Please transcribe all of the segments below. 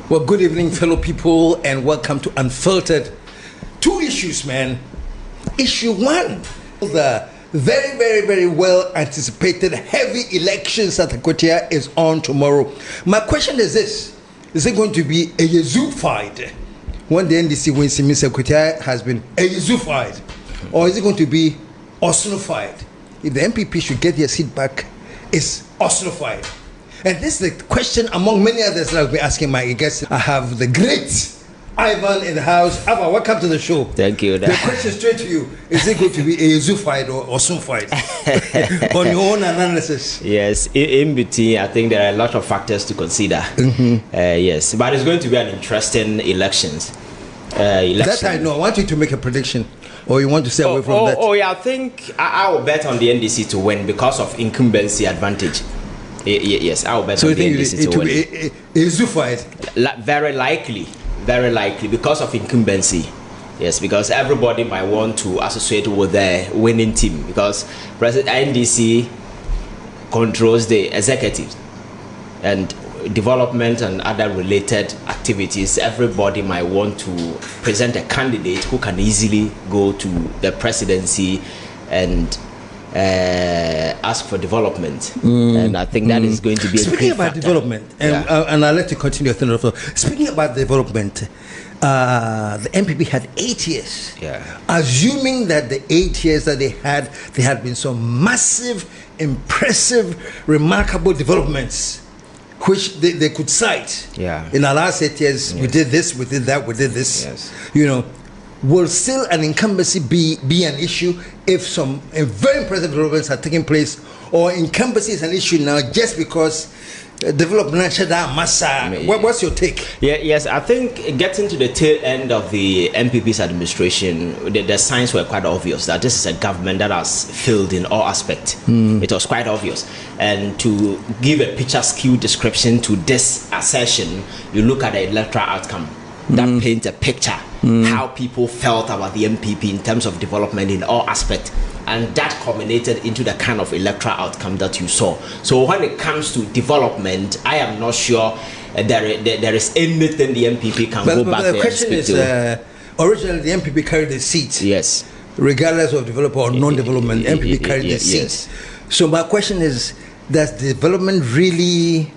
Well, good evening, fellow people, and welcome to Unfiltered. Two issues, man. Issue one, the very well anticipated heavy elections at Akwatia is on tomorrow. My question is this: is it going to be a Yazoo fight? When the NDC wins, it means Akwatia has been a Yazoo fight, or is it going to be Osno fight? If the MPP should get their seat back, it's Osno fight. And this is the question among many others that I'll be asking my guests. I have the great Ivan in the house. Ivan, welcome to the show. Thank you. The question straight to you: is it going to be a Yazoo fight or Osno fight? On your own analysis. Yes, in between, I think there are a lot of factors to consider. Yes, but it's going to be an interesting elections. That I know. I want you to make a prediction, or you want to stay away from that? Oh yeah, I think I will bet on the NDC to win because of incumbency advantage. Yes, I will bet on the NDC to win. So you think it will be a Yazoo fight? Very likely because of incumbency. Yes, because everybody might want to associate with the winning team because President NDC controls the executive and development and other related activities. Everybody might want to present a candidate who can easily go to the presidency and ask for development, and I think that is going to be a speaking great about factor. Development, and I'll let you continue. Speaking about development, the MPP had 8 years. Assuming that the 8 years that they had been some massive, impressive, remarkable developments, which they could cite. In our last 8 years, we did this, we did that, we did this. You know. Will still an incumbency be an issue if some very impressive developments are taking place, or incumbency is an issue now just because development massa? What's your take? Yes, I think getting to the tail end of the MPP's administration, the signs were quite obvious that this is a government that has failed in all aspects. It was quite obvious. And to give a picture-skewed description to this assertion, you look at the electoral outcome. That paints a picture how people felt about the MPP in terms of development in all aspects, and that culminated into the kind of electoral outcome that you saw. So when it comes to development, I am not sure there is anything the MPP can go back there. The question is, originally the MPP carried the seat. Yes. Regardless of developer or non-development, MPP carried the seat. Yes. So my question is, does development really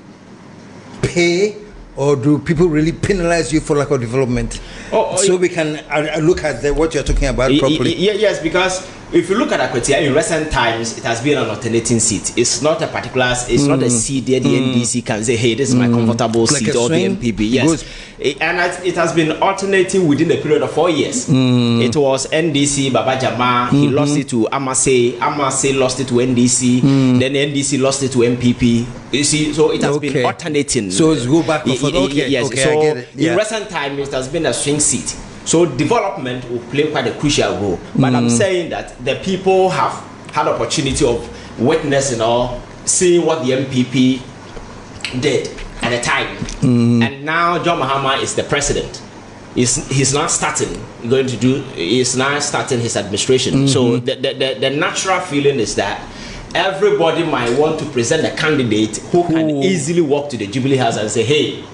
pay? Or do people really penalize you for lack of development? So we can look at what you're talking about properly. Yes, because if you look at Akwatia in recent times, it has been an alternating seat. It's not a particular, it's not a seat that the NDC can say, hey, this is my comfortable like seat, or the MPP. Yes. And it has been alternating within a period of 4 years. It was NDC, Baba Jama, he lost it to Amase lost it to NDC, then NDC lost it to MPP. You see, so it has been alternating. So it's go back and forth. Yes. Okay, so I get it. In recent times, it has been a swing seat. So development will play quite a crucial role. But I'm saying that the people have had opportunity of witnessing or seeing what the MPP did at the time. And now John Mahama is the president. He's now starting his administration. So the natural feeling is that everybody might want to present a candidate who can easily walk to the Jubilee House and say, hey,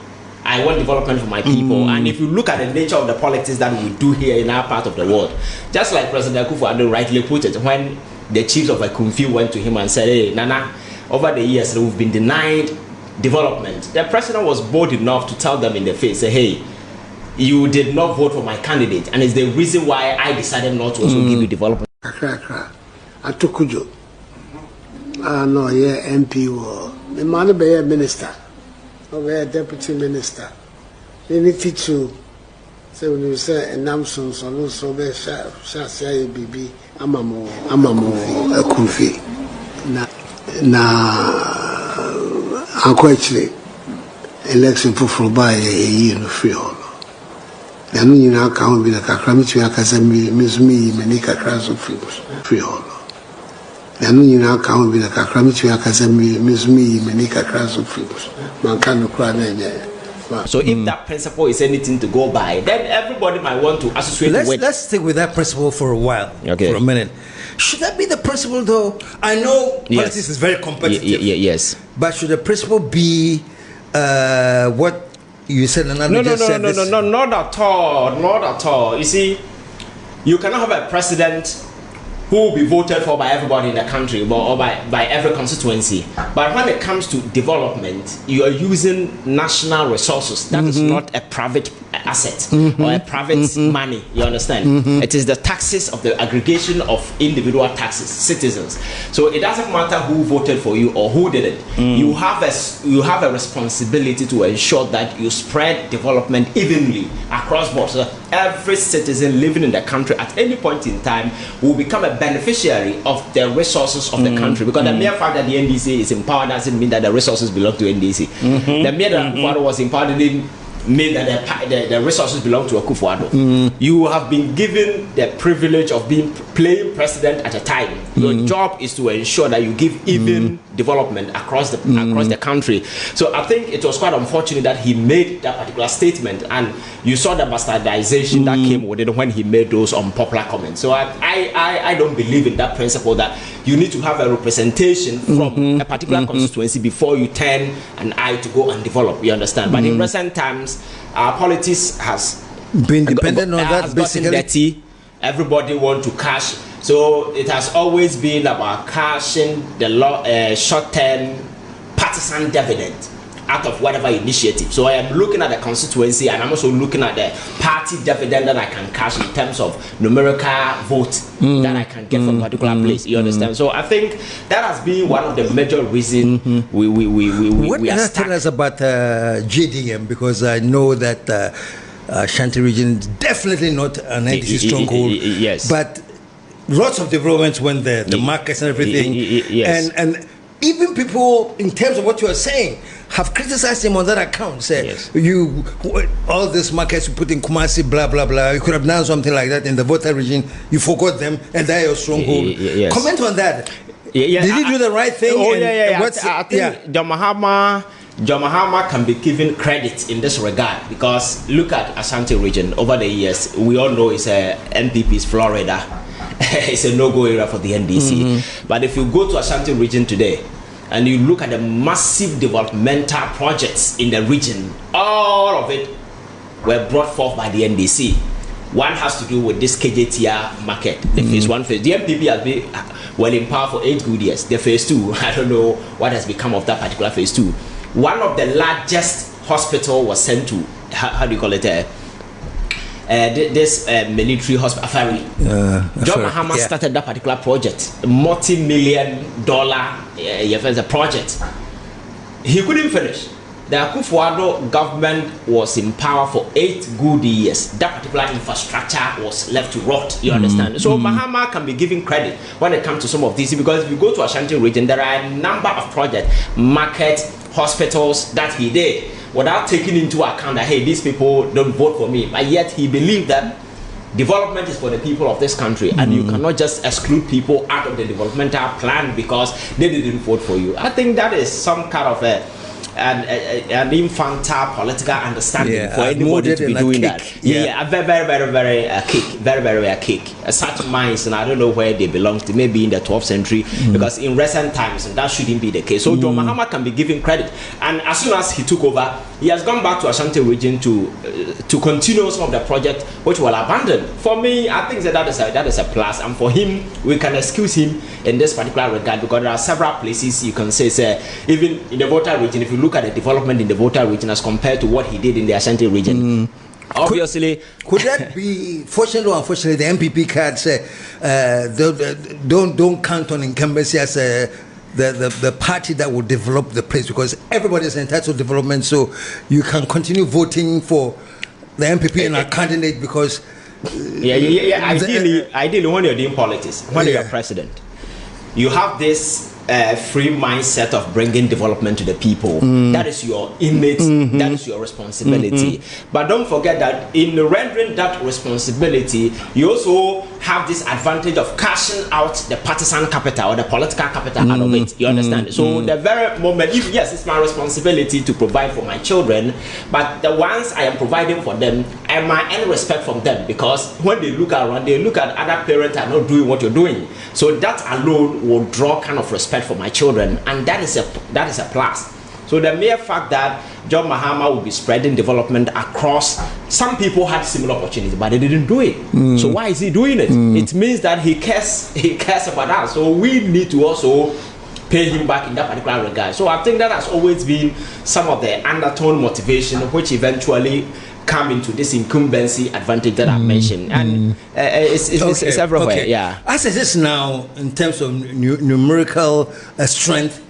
I want development for my people. And if you look at the nature of the politics that we do here in our part of the world, just like President Akufo-Addo rightly put it, when the chiefs of Akumfi went to him and said, hey, Nana, over the years we've been denied development. The president was bold enough to tell them in the face, say, hey, you did not vote for my candidate, and it's the reason why I decided not to also give you development. Atukujo. No, yeah, MP war. The man be a minister. Or a deputy minister. They need to say when you say a Namson, so also be say BB, Amamo, a Kufi. Actually, election for by a year free hall. The new account be the Kakramiti Akasemi, Miss Me, Menika Crass of free hall. The new account be the Kakramiti Akasemi, Miss Me, Menika Crass of Mancano Crane. So if that principle is anything to go by, then everybody might want to associate with. Let's stick with that principle for a while, for a minute. Should that be the principle, though? I know politics is very competitive. Yes. But should the principle be what You said another. No, not at all. Not at all. You see, you cannot have a president who will be voted for by everybody in the country or by every constituency. But when it comes to development, you are using national resources. That is not a private asset or a private money. You understand? It is the taxes of the aggregation of individual taxes, citizens. So it doesn't matter who voted for you or who did it. You have a responsibility to ensure that you spread development evenly across board. So every citizen living in the country at any point in time will become a beneficiary of the resources of the country, because the mere fact that the NDC is in power doesn't mean that the resources belong to NDC. The mere that Akufo-Addo was in power didn't mean that the resources belong to Akufo-Addo. You have been given the privilege of playing president at a time. Your job is to ensure that you give even development across the country. So I think it was quite unfortunate that he made that particular statement, and you saw the bastardization that came with it when he made those unpopular comments. So I don't believe in that principle that you need to have a representation from a particular constituency before you turn an eye to go and develop. You understand? But in recent times, our politics has been dependent on that. Has gotten dirty. Everybody want to cash. So it has always been about cashing the short-term partisan dividend out of whatever initiative. So I am looking at the constituency, and I'm also looking at the party dividend that I can cash in terms of numerical vote that I can get from a particular place. You understand? So I think that has been one of the major reasons we are stuck. Tell us about JDM, because I know that Ashanti region is definitely not an NDC stronghold. Yes. But lots of developments went there, the markets and everything. Yes. And even people, in terms of what you are saying, have criticized him on that account. Say, all these markets you put in Kumasi, blah, blah, blah. You could have done something like that in the Volta region. You forgot them, and they're your stronghold. Yes. Comment on that. Did he do the right thing? I think John Mahama can be given credit in this regard, because look at Ashanti region over the years. We all know it's a MPP's Florida. It's a no-go area for the NDC. But if you go to Ashanti region today and you look at the massive developmental projects in the region, all of it were brought forth by the NDC. One has to do with this KJTR market, the phase 1 phase. The MPP has been well in power for 8 good years. The phase 2, I don't know what has become of that particular phase 2. One of the largest hospital was sent to, how do you call it, this military hospital, John Mahama started that particular project, multi-million-dollar project. He couldn't finish. The Akufo-Addo government was in power for 8 good years. That particular infrastructure was left to rot. You understand? So Mahama can be given credit when it comes to some of these, because if you go to Ashanti region, there are a number of projects, market, hospitals that he did, without taking into account that, hey, these people don't vote for me. But yet he believed that development is for the people of this country, and you cannot just exclude people out of the developmental plan because they didn't vote for you. I think that is some kind of an infantile political understanding for anybody to be doing that. Very kick. Such minds, and I don't know where they belong to, maybe in the 12th century, because in recent times that shouldn't be the case. So John Mahama can be given credit, and as soon as he took over, he has gone back to Ashanti region to continue some of the projects which were abandoned. For me, I think that is a plus, and for him, we can excuse him in this particular regard, because there are several places you can say, even in the Volta region, if you look at the development in the Volta region as compared to what he did in the Ashanti region. Obviously, could that be, fortunately or unfortunately, the MPP card say don't count on Incumbency as the party that will develop the place, because everybody is entitled to development, so you can continue voting for the MPP and our candidate, because ideally when you're doing politics, when you're president, you have this free mindset of bringing development to the people. That is your image, that is your responsibility. But don't forget that in rendering that responsibility, you also have this advantage of cashing out the partisan capital or the political capital out of it. You understand? So the very moment, yes, it's my responsibility to provide for my children, but the ones I am providing for them, I might earn respect from them, because when they look around, they look at other parents are not doing what you're doing. So that alone will draw kind of respect for my children, and that is a plus. So the mere fact that John Mahama will be spreading development across, some people had similar opportunities, but they didn't do it. So why is he doing it? It means that he cares about us. So we need to also pay him back in that particular regard. So I think that has always been some of the undertone motivation which eventually come into this incumbency advantage that I mentioned, and it's everywhere. Okay. Yeah. As it is now, in terms of numerical strength,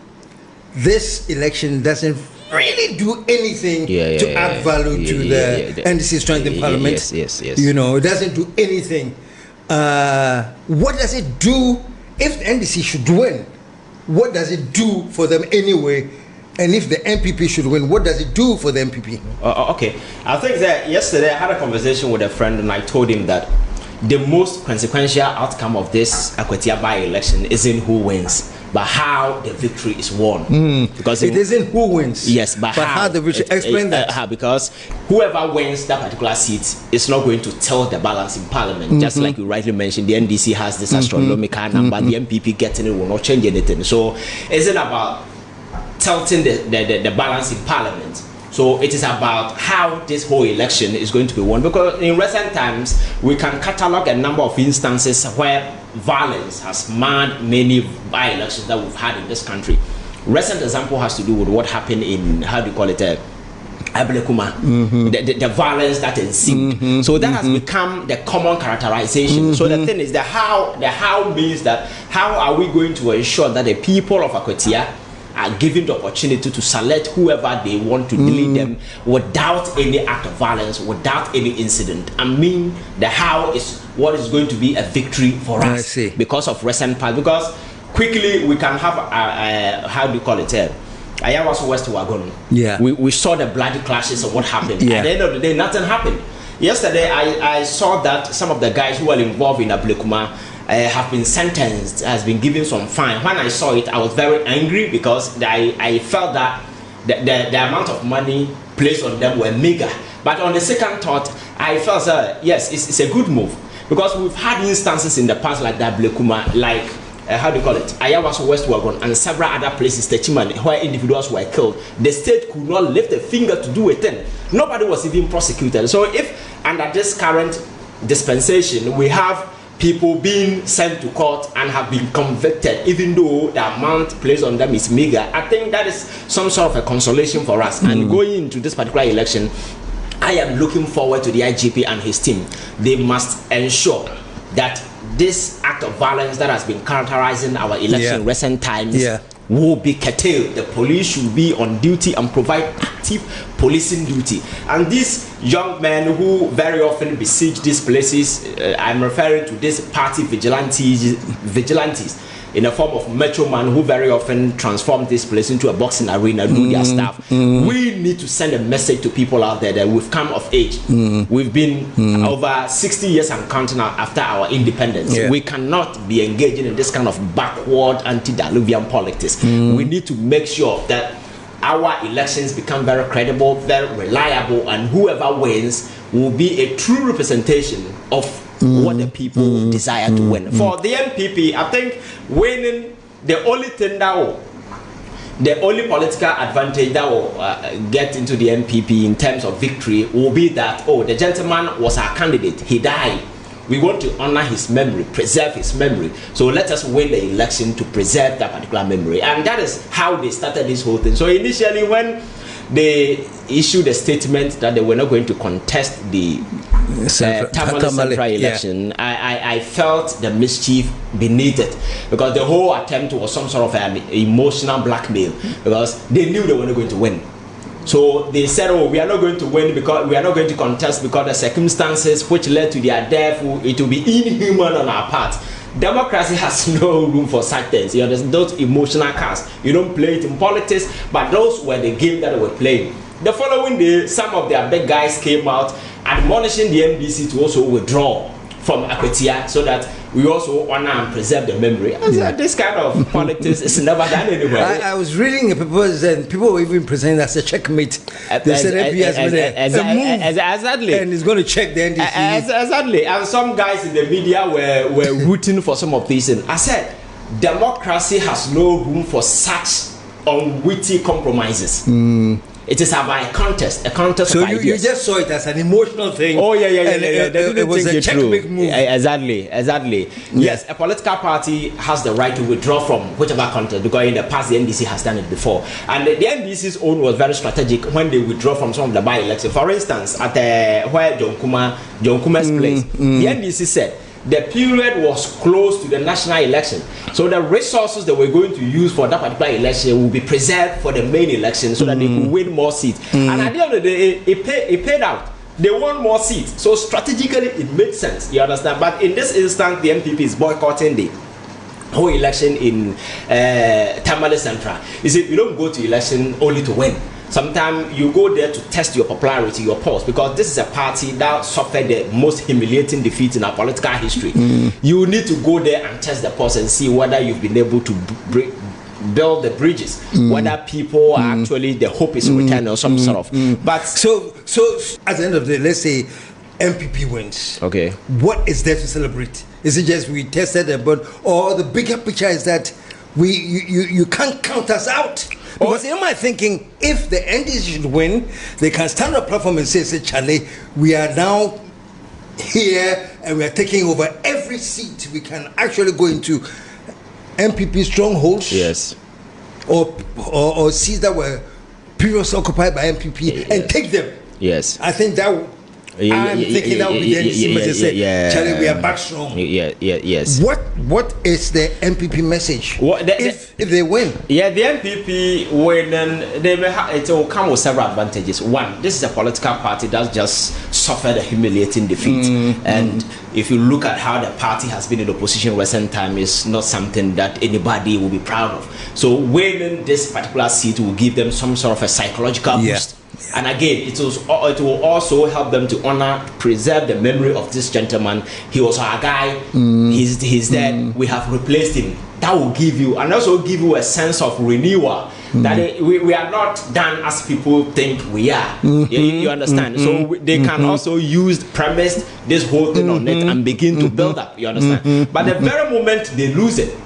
this election doesn't really do anything to add value to the NDC strength in Parliament. Yes. You know, it doesn't do anything. What does it do if the NDC should win? What does it do for them anyway? And if the MPP should win, what does it do for the MPP? Okay, I think that yesterday I had a conversation with a friend and I told him that the most consequential outcome of this Akwatia By election isn't who wins, but how the victory is won. Because it isn't who wins. Yes, but how the victory. Explain that. How, because whoever wins that particular seat is not going to tilt the balance in Parliament. Just like you rightly mentioned, the NDC has this astronomical number. The MPP getting it will not change anything. So it's not about tilting the balance in Parliament. So it is about how this whole election is going to be won, because in recent times we can catalog a number of instances where violence has marred many by-elections that we've had in this country. Recent example has to do with what happened in, how do you call it, Ablekuma, the violence that ensued. So that has become the common characterization. So the thing is, the how means that how are we going to ensure that the people of Akwatia are given the opportunity to select whoever they want to lead them without any act of violence, without any incident. I mean, the how is what is going to be a victory for us. I see. Because of recent past. Because quickly we can have how do you call it? Ayawaso West Wagon. Yeah. We saw the bloody clashes of what happened. Yeah. At the end of the day, nothing happened. Yesterday, I saw that some of the guys who were involved in Ablekuma have been sentenced, has been given some fine. When I saw it, I was very angry because I felt that the amount of money placed on them were meager. But on the second thought, I felt yes, it's a good move, because we've had instances in the past like that Ablekuma, like how do you call it, Ayawaso West Wagon and several other places, Techimani, where individuals were killed. The state could not lift a finger to do a thing. Nobody was even prosecuted. So if under this current dispensation we have people being sent to court and have been convicted, even though the amount placed on them is meager, I think that is some sort of a consolation for us. And going into this particular election, I am looking forward to the IGP and his team. They must ensure that this act of violence that has been characterizing our election in recent times will be curtailed. The police should be on duty and provide active policing duty. And these young men who very often besiege these places, I'm referring to these party vigilantes in the form of metro man who very often transform this place into a boxing arena, do their stuff. We need to send a message to people out there that we've come of age. We've been over 60 years and counting after our independence. We cannot be engaging in this kind of backward antediluvian politics. We need to make sure that our elections become very credible, very reliable, and whoever wins will be a true representation of what the people desire to win. For the MPP, I think winning, the only thing that will, the only political advantage that will get into the MPP in terms of victory will be that, oh, the gentleman was our candidate, he died. We want to honor his memory, preserve his memory. So let us win the election to preserve that particular memory. And that is how they started this whole thing. So initially when they issued a statement that they were not going to contest the Tamale Central election, I felt the mischief beneath it, because the whole attempt was some sort of an emotional blackmail, because they knew they were not going to win. So they said, oh, we are not going to win because we are not going to contest because the circumstances which led to their death, it will be inhuman on our part. Democracy has no room for such things. You know, those emotional cards, you don't play it in politics, but those were the game that they were playing. The following day, some of their big guys came out admonishing the NDC to also withdraw from Akwatia so that we also honor and preserve the memory. I said, this kind of politics is never done anywhere. I was reading a paper and people were even presenting as a checkmate. They said MP has made a move exactly, and it's going to check the NDC. Exactly. And some guys in the media were rooting for some of these. And I said, democracy has no room for such unwitty compromises. It is about a contest so of ideas. you just saw it as an emotional thing. Oh yeah. And it was a checkmate move. Exactly. Yes, a political party has the right to withdraw from whichever contest, because in the past the NDC has done it before, and the NDC's own was very strategic when they withdraw from some of the by-election. For instance, at where John Kuma's place, the NDC said the period was close to the national election, so the resources that we're going to use for that particular election will be preserved for the main election, so that they could win more seats. And at the end of the day, it paid out. They won more seats, so strategically it made sense. You understand? But in this instance, the MPP is boycotting the whole election in Tamale Central. You see, you don't go to election only to win. Sometimes you go there to test your popularity, your pulse, because this is a party that suffered the most humiliating defeat in our political history. You need to go there and test the pulse and see whether you've been able to build the bridges, whether people are actually, the hope is returning or some sort of. But so at the end of the day, let's say MPP wins. Okay. What is there to celebrate? Is it just we tested it, but or the bigger picture is that you can't count us out? Because in my thinking, if the NDC should win, they can stand on a platform and say, Charlie, we are now here and we are taking over every seat. We can actually go into MPP strongholds. Yes. Or seats that were previously occupied by MPP and take them. Yes. I think that I'm thinking that would be the NDC message. Charlie, we are back strong. Yes. What is the MPP message? If they win? Yeah, the MPP win, and it will come with several advantages. One, this is a political party that just suffered a humiliating defeat, and if you look at how the party has been in opposition in recent time, it's not something that anybody will be proud of. So winning this particular seat will give them some sort of a psychological boost. And again, it will also help them to preserve the memory of this gentleman. He was our guy. He's dead. We have replaced him. That will give you, and also give you a sense of renewal. That we are not done as people think we are. You understand? So they can also premise this whole thing on it and begin to build up. You understand? But the very moment they lose it,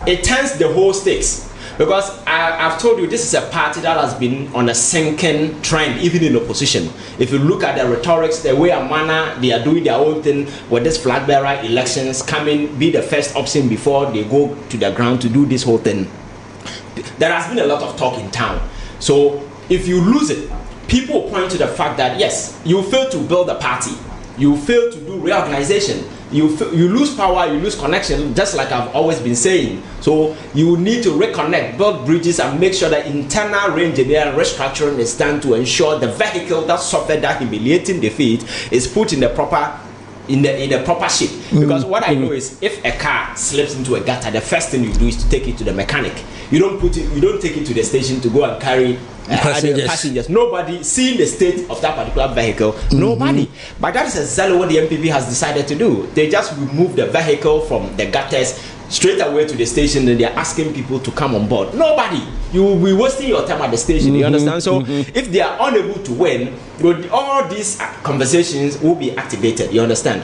it turns the whole stakes. Because I've told you, this is a party that has been on a sinking trend, even in opposition. If you look at the rhetorics, the way and manner they are doing their own thing with this flag bearer elections, coming, be the first option before they go to the ground to do this whole thing. There has been a lot of talk in town. So if you lose it, people point to the fact that yes, you failed to build a party, you failed to do reorganization. You lose power, you lose connection, just like I've always been saying. So you need to reconnect, build bridges, and make sure that internal re-engineering, restructuring is done to ensure the vehicle that suffered that humiliating defeat is put in the proper shape. Because what I know is, if a car slips into a gutter, the first thing you do is to take it to the mechanic. You don't take it to the station to go and carry passengers. Nobody seeing the state of that particular vehicle. Nobody. But that is exactly what the MPP has decided to do. They just remove the vehicle from the gutters straight away to the station, and they are asking people to come on board. Nobody. You will be wasting your time at the station. You understand? So if they are unable to win, all these conversations will be activated. You understand?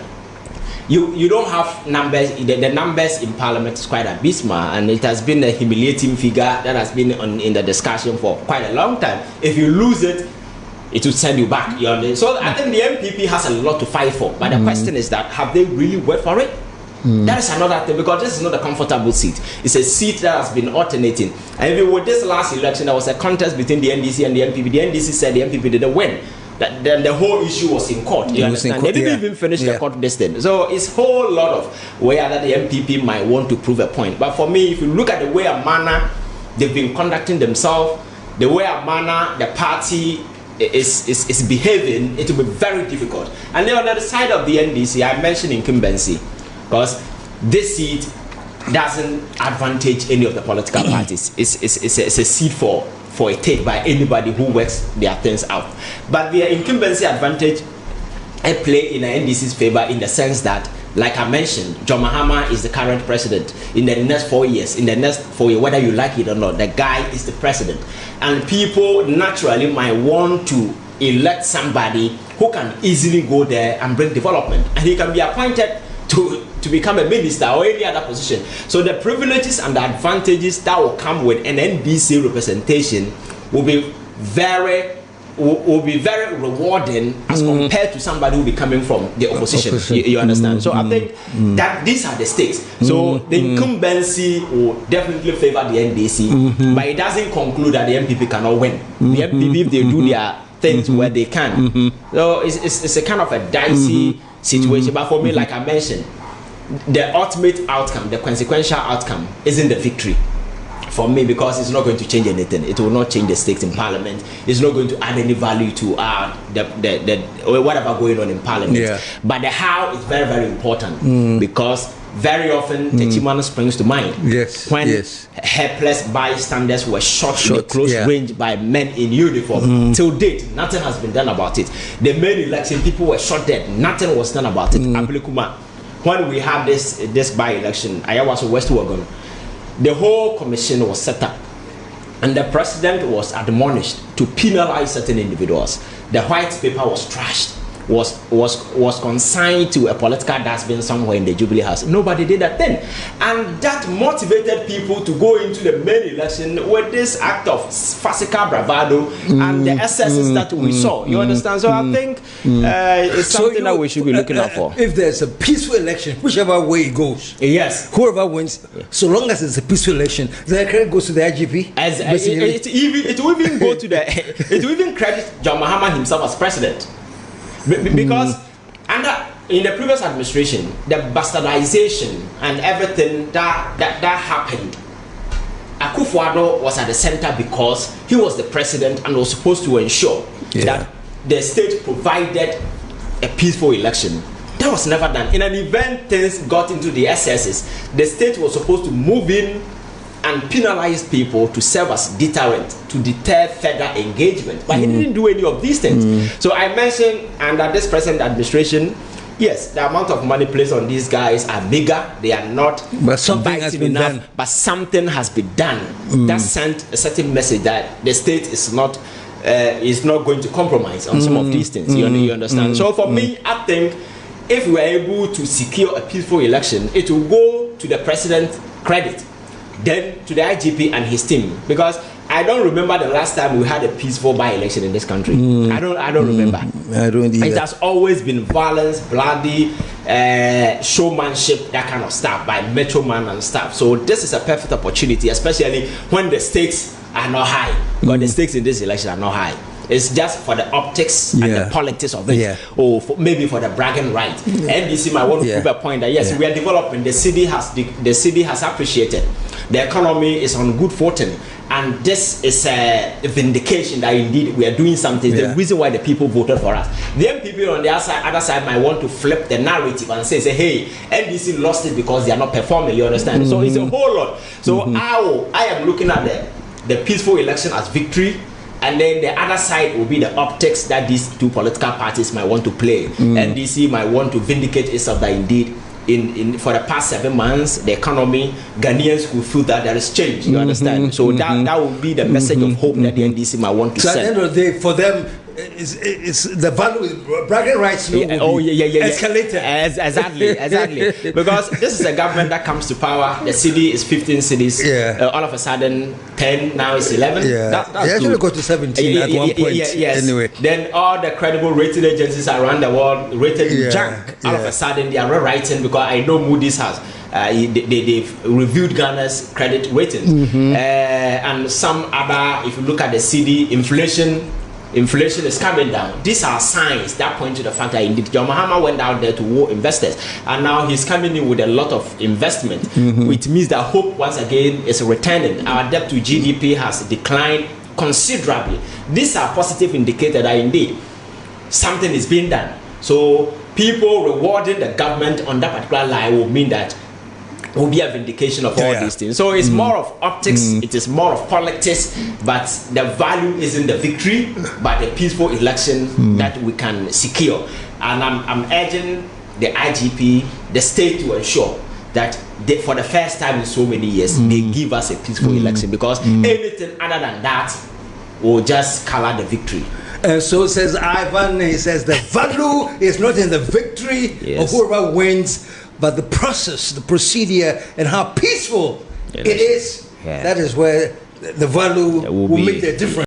You don't have numbers. The numbers in Parliament is quite abysmal, and it has been a humiliating figure that has been in the discussion for quite a long time. If you lose it, it will send you back. You understand? So I think the MPP has a lot to fight for. But the question is that, have they really worked for it? That is another thing, because this is not a comfortable seat. It's a seat that has been alternating. And even with this last election, there was a contest between the NDC and the MPP. The NDC said the MPP didn't win. Then the whole issue was in court. You understand? They didn't even finish the court distance. So it's a whole lot of where that the MPP might want to prove a point. But for me, if you look at the way and manner they've been conducting themselves, the way and manner the party is behaving, it will be very difficult. And then on the other side of the NDC, I mentioned incumbency, because this seat doesn't advantage any of the political parties. It's a seat for a take by anybody who works their things out. But the incumbency advantage play in the NDC's favor, in the sense that, like I mentioned, John Mahama is the current president. In the next 4 years, whether you like it or not, the guy is the president. And people naturally might want to elect somebody who can easily go there and bring development. And he can be appointed to to become a minister or any other position. So the privileges and the advantages that will come with an NDC representation will be very rewarding as compared to somebody who will be coming from the opposition. You understand? So I think that these are the stakes. So the incumbency will definitely favor the NDC, but it doesn't conclude that the MPP cannot win. The MPP, if they do their things where they can. So it's a kind of a dicey situation. But for me, like I mentioned, the ultimate outcome, the consequential outcome, isn't the victory for me, because it's not going to change anything. It will not change the stakes in Parliament. It's not going to add any value to the whatever going on in Parliament. Yeah. But the how is very, very important, because very often the Chimano springs to mind. Yes. When helpless bystanders were shot in the close range by men in uniform. Till date, nothing has been done about it. The main election, people were shot dead. Nothing was done about it. When we had this by-election, I was West Wagon. The whole commission was set up, and the president was admonished to penalize certain individuals. The white paper was trashed, was consigned to a political dustbin somewhere in the Jubilee House. Nobody did that then, and that motivated people to go into the main election with this act of farcical bravado and the excesses that we saw. You understand? So I think it's something that we should be looking out for. If there's a peaceful election, whichever way it goes, yes, whoever wins, so long as it's a peaceful election, the credit goes to the IGP. It will even go to it will even credit John Mahama himself as president. Because in the previous administration, the bastardization and everything that happened, Akufo-Addo was at the center because he was the president and was supposed to ensure that the state provided a peaceful election. That was never done. In an event things got into the excesses, the state was supposed to move in and penalize people to serve as deterrent, to deter further engagement. But he didn't do any of these things. So I mentioned, under this present administration, yes, the amount of money placed on these guys are bigger. They are not, but something has been done. But something has been done that sent a certain message that the state is not going to compromise on some of these things. You understand? So for me, I think if we are able to secure a peaceful election, it will go to the president's credit, then to the IGP and his team, because I don't remember the last time we had a peaceful by-election in this country. I don't remember. I don't either. It has always been violence, bloody, showmanship, that kind of stuff by Metro Man and stuff. So this is a perfect opportunity, especially when the stakes are not high. Because the stakes in this election are not high. It's just for the optics and the politics of it, or maybe for the bragging right. NDC might want to prove a point that yes, we are developing. The city has appreciated. The economy is on good footing, and this is a vindication that indeed we are doing something. The reason why the people voted for us. The MPP on the other side might want to flip the narrative and say, hey, NDC lost it because they are not performing. You understand? So it's a whole lot. So I am looking at the peaceful election as victory. And then the other side will be the optics that these two political parties might want to play. NDC might want to vindicate itself that indeed, for the past 7 months, the economy, Ghanaians will feel that there is change. You understand? So that will be the message of hope that the NDC might want to send. So at the end of the day, for them, it's the value bragging rights escalated. Exactly. Because this is a government that comes to power. The city is 15 cities. All of a sudden 10, now it's 11. That's they actually go to 17 at one point. Anyway, then all the credible rating agencies around the world rated junk. All of a sudden they are rewriting, because I know Moody's has they've reviewed Ghana's credit rating, and some other. If you look at the CD, inflation is coming down. These are signs that point to the fact that indeed John Mahama went out there to woo investors, and now he's coming in with a lot of investment, which means that hope once again is returning. Our debt to GDP has declined considerably. These are positive indicators that indeed something is being done. So people rewarding the government on that particular line will mean that will be a vindication of all these things. So it's more of optics, it is more of politics, but the value isn't the victory, but the peaceful election that we can secure. And I'm urging the IGP, the state, to ensure that for the first time in so many years, they give us a peaceful election, because anything other than that will just color the victory. So says Ivan, he says the value is not in the victory of whoever wins, but the process, the procedure, and how peaceful it is, that is where the value will make the difference.